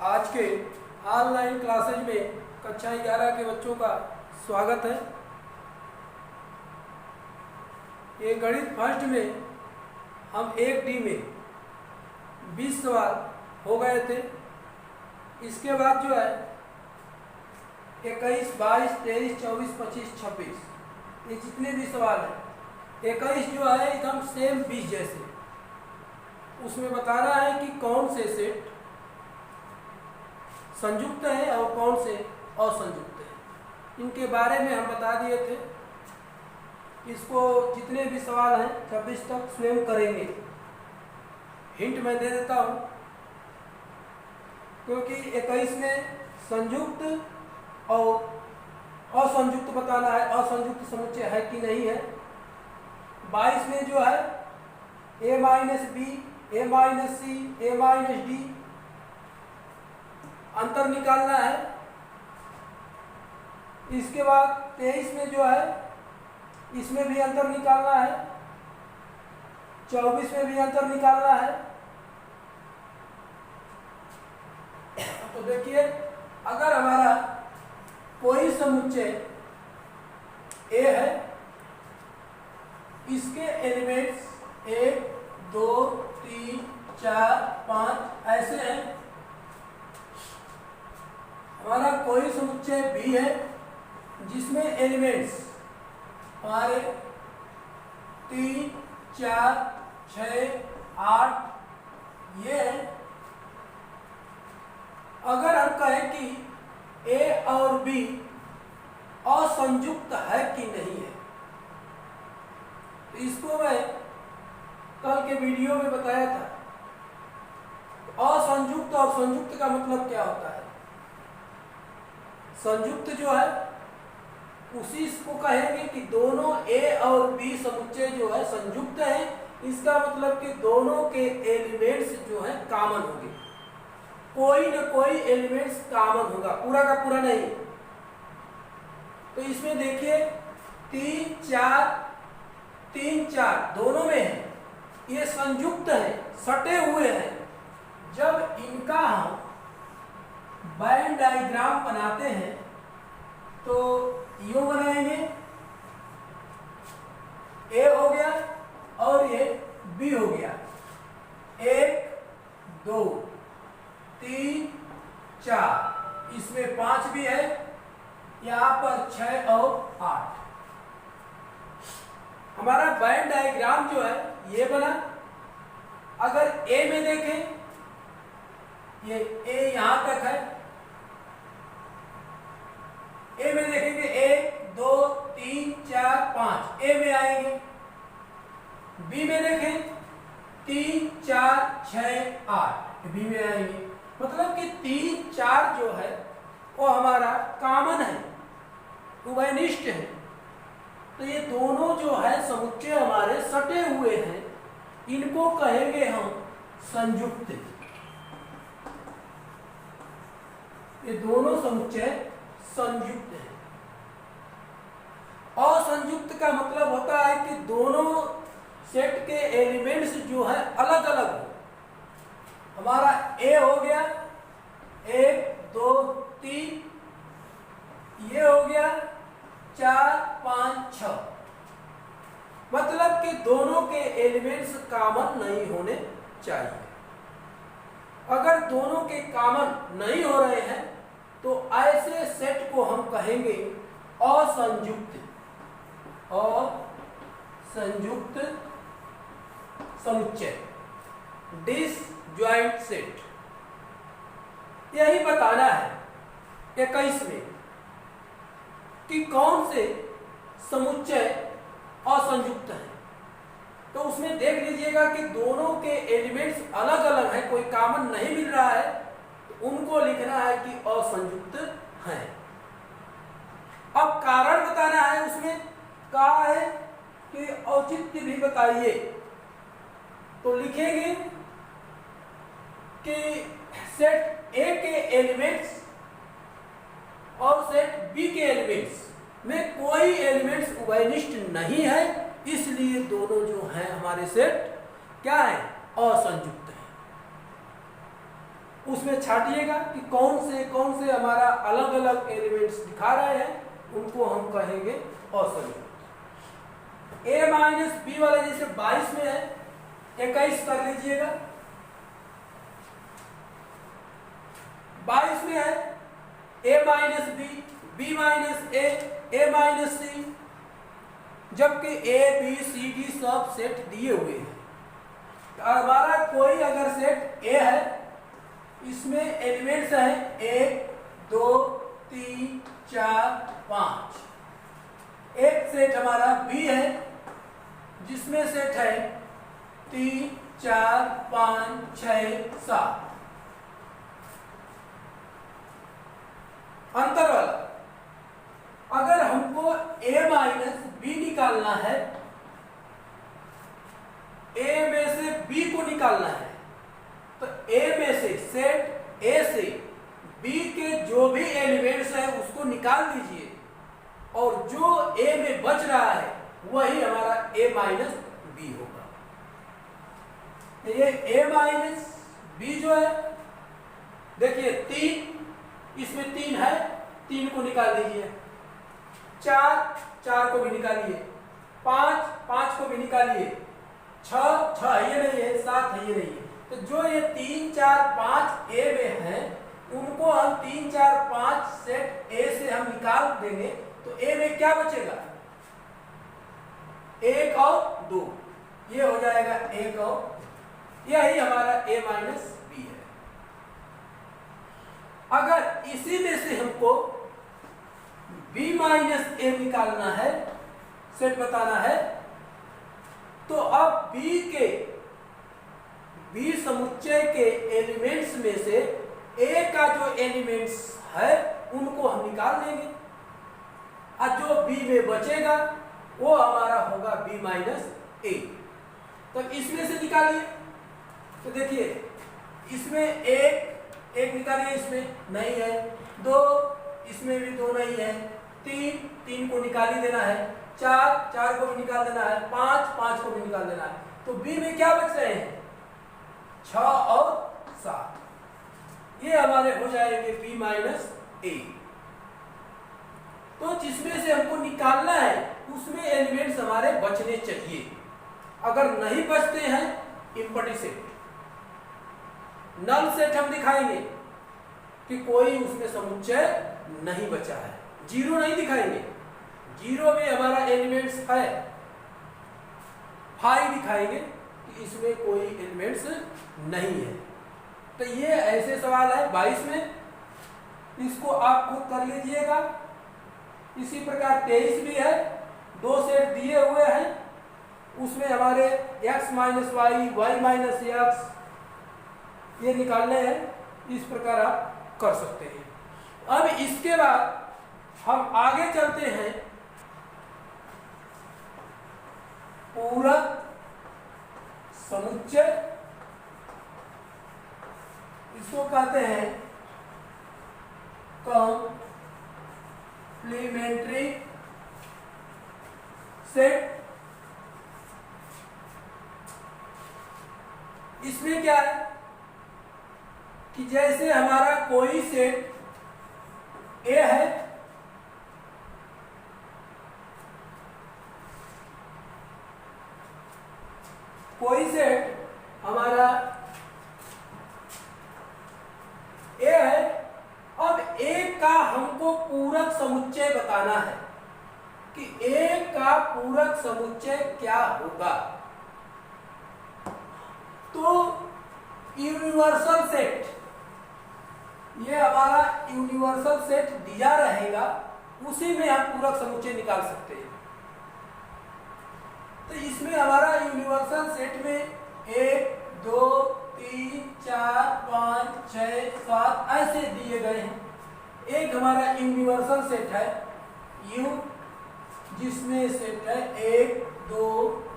आज के online classes में कक्षा 11 के बच्चों का स्वागत है। ये गणित फर्स्ट में हम 1D में 20 सवाल हो गए थे। इसके बाद जो है 21, 22, 23, 24, 25, 26 ये जितने भी सवाल हैं, 21 जो है एकदम सेम 20 जैसे, उसमें बताना है कि कौन से सेट संयुक्त है और कौन से असंयुक्त है। इनके बारे में हम बता दिए थे। इसको जितने भी सवाल हैं 26 तक स्वयं करेंगे। हिंट मैं दे देता हूँ, क्योंकि 21 में संयुक्त और असंयुक्त बताना है, असंयुक्त समुच्चय है कि नहीं है। 22 में जो है a minus B, a minus C, a minus D अंतर निकालना है। इसके बाद 23 में जो है इसमें भी अंतर निकालना है, 24 में भी अंतर निकालना है। तो देखिए, अगर हमारा कोई समुच्चय A है, इसके एलिमेंट्स 1, 2, 3, 4, 5 ऐसे हैं। हमारा कोई समुच्चय B है जिसमें एलिमेंट्स हमारे 3, 4, 6, 8 ये है। अगर हम कहें कि A और B असंयुक्त है कि नहीं है, तो इसको मैं कल के वीडियो में बताया था। असंयुक्त और संयुक्त का मतलब क्या होता है? संयुक्त जो है उसी को कहेंगे कि दोनों A और B समुच्चय जो है संयुक्त है। इसका मतलब कि दोनों के एलिमेंट्स जो है कॉमन होंगे, कोई न कोई एलिमेंट्स कॉमन होगा, पूरा का पूरा नहीं। तो इसमें देखिए 3, 4 दोनों में है, ये संयुक्त है, सटे हुए हैं। जब इनका हम वेन डायग्राम बनाते हैं तो यूं बनाएंगे, A हो गया और ये B हो गया। 1, 2, 3, 4, इसमें 5 भी है, यहाँ पर 6 और 8। हमारा वेन डायग्राम जो है ये बना। अगर A में देखें, ये A यहां तक है। A में देखेंगे 1, 2, 3, 4, 5 A में आएंगे। B में देखें 3, 4, 6, 8 B में आएंगे। मतलब कि 3, 4 जो है वो हमारा कॉमन है, उभयनिष्ठ है। तो ये दोनों जो है समुच्चय हमारे सटे हुए हैं, इनको कहेंगे हम संयुक्त। ये दोनों समुच्चय संयुक्त है। असंयुक्त का मतलब होता है कि दोनों सेट के एलिमेंट्स जो है अलग अलग हो। हमारा A हो गया 1, 2, 3, ये हो गया 4, 5, 6। मतलब कि दोनों के एलिमेंट्स कॉमन नहीं होने चाहिए। अगर दोनों के कॉमन नहीं हो रहे हैं तो ऐसे सेट को हम कहेंगे असंयुक्त। असंयुक्त समुच्चय, डिसजॉइंट सेट। यही बताना है 21 में कि कौन से समुच्चय असंयुक्त है। तो उसमें देख लीजिएगा कि दोनों के एलिमेंट्स अलग अलग हैं, कोई कॉमन नहीं मिल रहा है, तो उनको लिखना है कि असंयुक्त हैं। अब कारण बताना है, उसमें कहा है कि औचित्य भी बताइए। तो लिखेंगे कि सेट A के एलिमेंट्स और सेट B के एलिमेंट्स में कोई एलिमेंट्स उभयनिष्ठ नहीं है, इसलिए दोनों जो हैं हमारे सेट क्या है? असंयुक्त है। उसमें छाटिएगा कि कौन से हमारा अलग अलग एलिमेंट्स दिखा रहे हैं, उनको हम कहेंगे असंयुक्त। ए माइनस बी वाला जैसे 22 में है, 21 कर लीजिएगा। 22 में है ए माइनस बी, बी माइनस ए माइनस सी, जबकि ए बी सी डी सब सेट दिए हुए हैं। हमारा कोई अगर सेट ए है, इसमें एलिमेंट्स हैं 1 2 3 4 5। एक सेट हमारा बी है जिसमें सेट है 3 4 5 6 7। अंतर वाला, अगर हमको a माइनस बी निकालना है, a में से b को निकालना है, तो a में से सेट a से b के जो भी एलिमेंट्स हैं उसको निकाल दीजिए, और जो a में बच रहा है वही हमारा a माइनस बी होगा। ये a माइनस बी जो है, देखिए 3, इसमें 3 है, 3 को निकाल दीजिए। 4 को भी निकालिए। 5 को भी निकालिए। 6 ये नहीं है, 7 ये नहीं है। तो जो ये 3 4 5 ए में है, उनको हम 3 4 5 सेट ए से हम निकाल देंगे, तो ए में क्या बचेगा? 1 और 2, ये हो जाएगा 1 और, यही हमारा ए माइनस बी है। अगर इसी में से हमको b माइनस ए निकालना है, सेट बताना है, तो अब b समुच्चय के एलिमेंट्स में से a का जो एलिमेंट्स है उनको हम निकाल देंगे, और जो b में बचेगा वो हमारा होगा b माइनस ए। तो इसमें से निकालिए, तो देखिए इसमें एक निकालिए, इसमें नहीं है। 2, इसमें भी 2 नहीं है। 3 को निकाल ही देना है। 4 को भी निकाल देना है। 5 को भी निकाल देना है। तो बी में क्या बच रहे हैं? 6 और 7, ये हमारे हो जाएंगे बी माइनस ए। तो जिसमें से हमको निकालना है उसमें एलिमेंट्स हमारे बचने चाहिए। अगर नहीं बचते हैं, इम्पटी सेट, नल सेट हम दिखाएंगे कि कोई उसमें समुच्चय नहीं बचा है। 0 नहीं दिखाएंगे, 0 में हमारा एलिमेंट्स है। 5 दिखाएंगे कि इसमें कोई एलिमेंट्स नहीं है। तो ये ऐसे सवाल है 22 में, इसको आप खुद कर लीजिएगा। इसी प्रकार 23 भी है, 2 सेट दिए हुए हैं, उसमें हमारे x minus Y, Y minus X ये निकालने हैं। इस प्रकार आप कर सकते हैं। अब इसके बाद हम आगे चलते हैं पूरक समुच्चय, इसको कहते हैं कॉम्प्लीमेंट्री सेट। इसमें क्या है कि जैसे हमारा कोई सेट ए है, कोई सेट हमारा ए है, अब ए का हमको पूरक समुच्चय बताना है कि ए का पूरक समुच्चय क्या होगा। तो यूनिवर्सल सेट, ये हमारा यूनिवर्सल सेट दिया रहेगा, उसी में हम पूरक समुच्चय निकाल सकते हैं। तो इसमें हमारा यूनिवर्सल सेट में 1 2 3 4 5 6 7 ऐसे दिए गए हैं। एक हमारा यूनिवर्सल सेट है U, जिसमें सेट है 1 2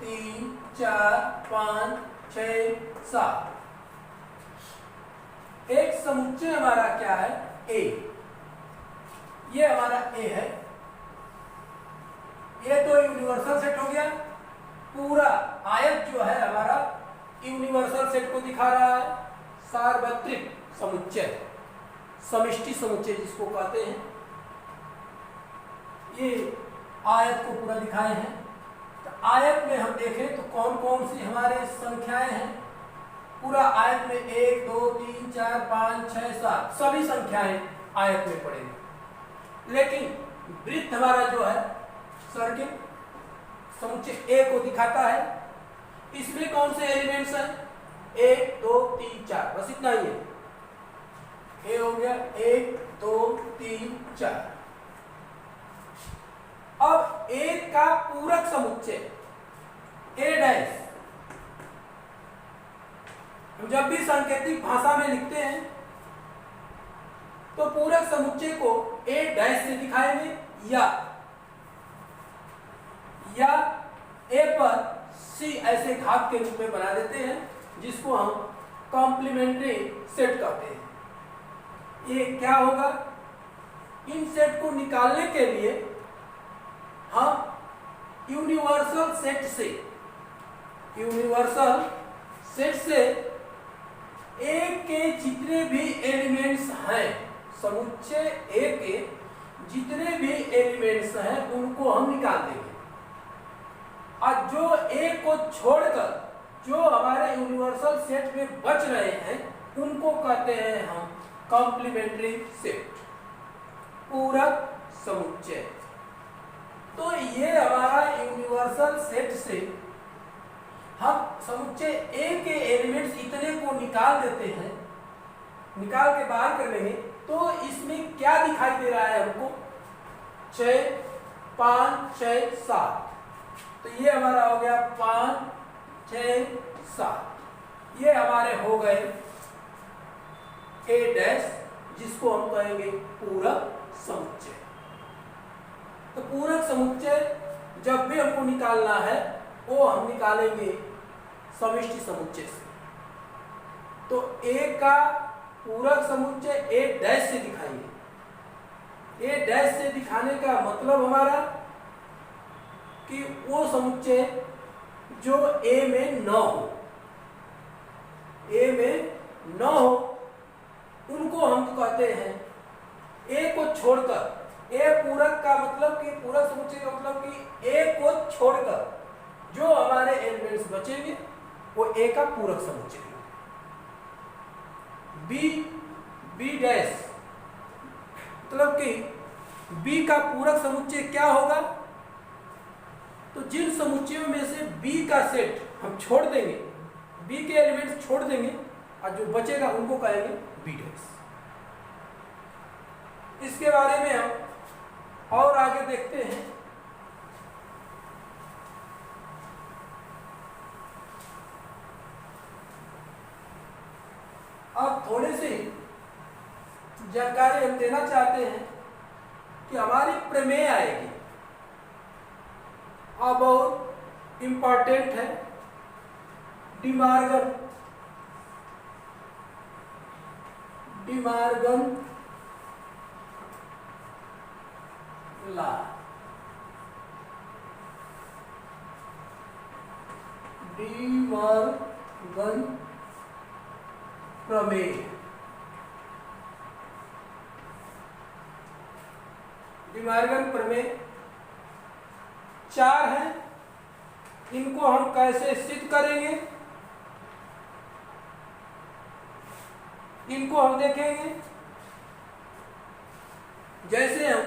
3 4 5 6 7। एक समुच्चय हमारा क्या है? A, ये हमारा A है। ये तो यूनिवर्सल सेट हो गया। पूरा आयत जो है हमारा यूनिवर्सल सेट को दिखा रहा है, सार्वत्रिक समुच्चय, समष्टि समुच्चय जिसको कहते हैं। ये आयत को पूरा दिखाए हैं। तो आयत में हम देखें तो कौन कौन सी हमारे संख्याएं हैं। पूरा आयत में 1 2 3 4 5 6 7 सभी संख्याएं आयत में पड़ेंगी। लेकिन वृत्त हमारा जो है सर्किल समुच्चय ए को दिखाता है। इसमें कौन से एलिमेंट्स हैं? 1 2 3 4, बस इतना ही है। ए हो गया 1 2 3 4। अब ए का पूरक समुच्चय ए डैश, हम जब भी सांकेतिक भाषा में लिखते हैं तो पूरक समुच्चय को ए डैश से दिखाएंगे या ए पर सी ऐसे घात के रूप में बना देते हैं, जिसको हम कॉम्प्लीमेंट्री सेट कहते हैं। ये क्या होगा? इन सेट को निकालने के लिए हम यूनिवर्सल सेट से ए के जितने भी एलिमेंट्स हैं, समुच्चय ए के जितने भी एलिमेंट्स हैं उनको हम निकाल देंगे। और जो ए को छोड़कर जो हमारे यूनिवर्सल सेट में बच रहे हैं उनको कहते हैं हम कॉम्प्लीमेंट्री सेट, पूरक समुच्चय। तो ये हमारा यूनिवर्सल सेट से हम समुच्चय ए के एलिमेंट्स इतने को निकाल देते हैं, निकाल के बाहर कर लेंगे तो इसमें क्या दिखाई दे रहा है हमको? 6 5 6 7। तो ये हमारा हो गया 5 6 7। ये हमारे हो गए ए डैश, जिसको हम कहेंगे पूरक समुच्चय। तो पूरक समुच्चय जब भी हमको निकालना है वो हम निकालेंगे समष्टि समुच्चय से। तो ए का पूरक समुच्चय ए डैश से दिखाएंगे। ए डैश से दिखाने का मतलब हमारा कि वो समुच्चय जो ए में न हो, ए में न हो उनको हम कहते हैं, ए को छोड़कर, ए पूरक का मतलब कि पूरक समुच्चय का मतलब कि ए को छोड़कर जो हमारे एलिमेंट्स बचेंगे वो ए का पूरक समुच्चय है। बी डैश मतलब कि बी का पूरक समुच्चय क्या होगा? तो जिन समुच्चयों में से बी का सेट हम छोड़ देंगे, बी के एलिमेंट्स छोड़ देंगे और जो बचेगा उनको कहेंगे बी डैश। इसके बारे में हम और आगे देखते हैं। अब थोड़ी सी जानकारी हम देना चाहते हैं कि हमारी प्रमेय आएगी, अब बहुत इंपॉर्टेंट है, डिमॉर्गन लॉ। डिमॉर्गन प्रमेय। डिमॉर्गन प्रमेय 4 हैं। इनको हम कैसे सिद्ध करेंगे इनको हम देखेंगे। जैसे हम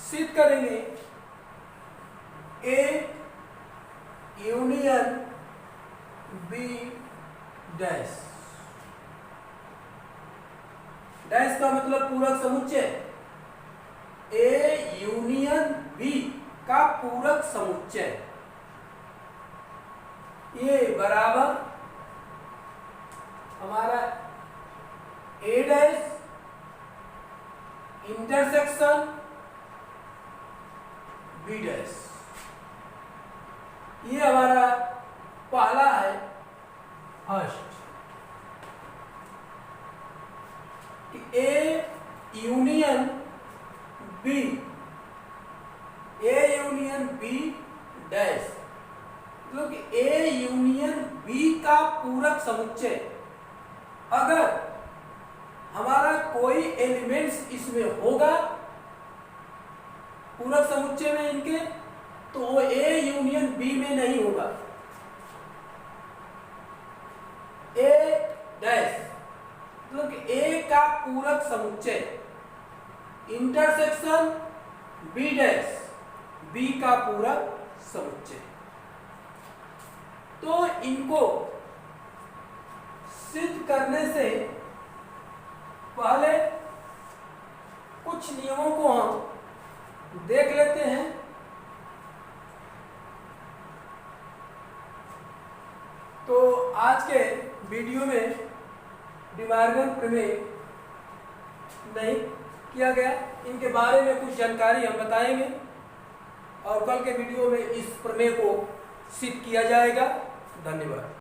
सिद्ध करेंगे A union B dash. Dash का मतलब पूरक समुच्चय, ए यूनियन बी का पूरक समुच्चय, ये बराबर हमारा A dash intersection B dash. ये हमारा पहला है फर्स्ट, कि A union B, A union B dash मतलब कि ए यूनियन बी का पूरक समुच्चय अगर हमारा कोई एलिमेंट्स इसमें होगा पूरक समुच्चय में इनके, तो वो ए यूनियन बी में नहीं होगा। ए डैश मतलब कि ए का पूरक समुच्चय इंटरसेक्शन बी डैश बी का पूरक समुच्चय। तो इनको सिद्ध करने से पहले कुछ नियमों को हम देख लेते हैं। तो आज के वीडियो में डिमॉर्गन प्रमेय नहीं किया गया, इनके बारे में कुछ जानकारी हम बताएंगे और कल के वीडियो में इस प्रमेय को सिद्ध किया जाएगा। धन्यवाद।